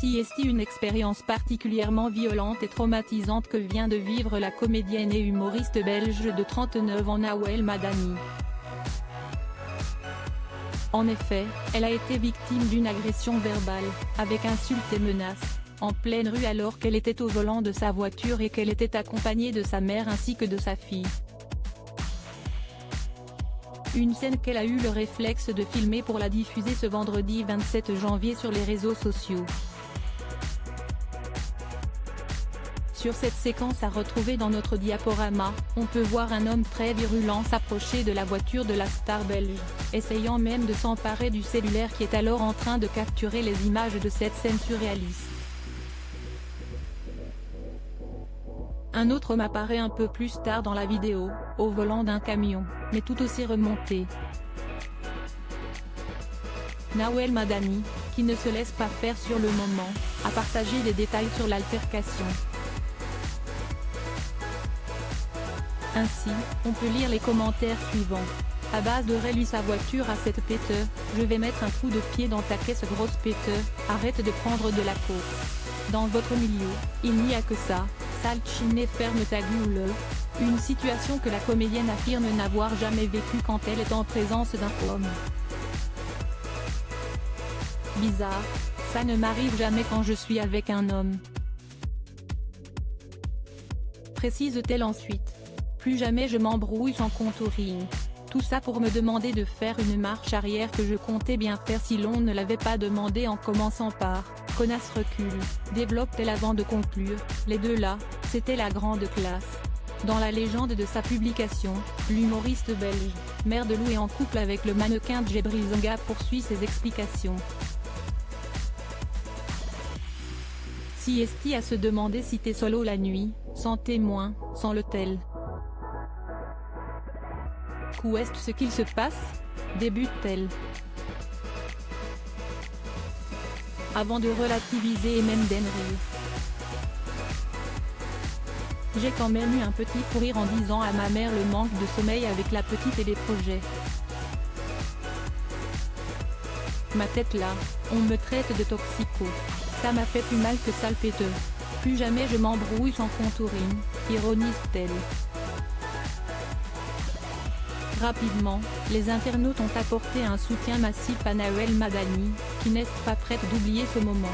Si est une expérience particulièrement violente et traumatisante que vient de vivre la comédienne et humoriste belge de 39 ans Nawel Madani. En effet, elle a été victime d'une agression verbale, avec insultes et menaces, en pleine rue alors qu'elle était au volant de sa voiture et qu'elle était accompagnée de sa mère ainsi que de sa fille. Une scène qu'elle a eu le réflexe de filmer pour la diffuser ce vendredi 27 janvier sur les réseaux sociaux. Sur cette séquence à retrouver dans notre diaporama, on peut voir un homme très virulent s'approcher de la voiture de la star belge, essayant même de s'emparer du cellulaire qui est alors en train de capturer les images de cette scène surréaliste. Un autre homme apparaît un peu plus tard dans la vidéo, au volant d'un camion, mais tout aussi remonté. Nawel Madani, qui ne se laisse pas faire sur le moment, a partagé des détails sur l'altercation. Ainsi, on peut lire les commentaires suivants. À base de lui sa voiture à cette péteur, je vais mettre un coup de pied dans ta caisse grosse péteur, arrête de prendre de la coke. Dans votre milieu, il n'y a que ça, sale chiné ferme ta gueule. Une situation que la comédienne affirme n'avoir jamais vécue quand elle est en présence d'un homme. Bizarre, ça ne m'arrive jamais quand je suis avec un homme. Précise-t-elle ensuite. Plus jamais je m'embrouille sans contouring. Tout ça pour me demander de faire une marche arrière que je comptais bien faire si l'on ne l'avait pas demandé en commençant par « connasse recule », développe-t-elle avant de conclure, les deux là, c'était la grande classe. Dans la légende de sa publication, l'humoriste belge, mère de Lou et en couple avec le mannequin Djibril Zonga poursuit ses explications. Si est-il à se demander si t'es solo la nuit, sans témoin, sans l'hôtel. Où est ce qu'il se passe? Débute-t-elle. Avant de relativiser et même d'en rire. J'ai quand même eu un petit fou rire en disant à ma mère le manque de sommeil avec la petite et les projets. Ma tête là, on me traite de toxico. Ça m'a fait plus mal que sale péteux. Plus jamais je m'embrouille sans contouring, ironise-t-elle. Rapidement, les internautes ont apporté un soutien massif à Nawel Madani, qui n'est pas prête d'oublier ce moment.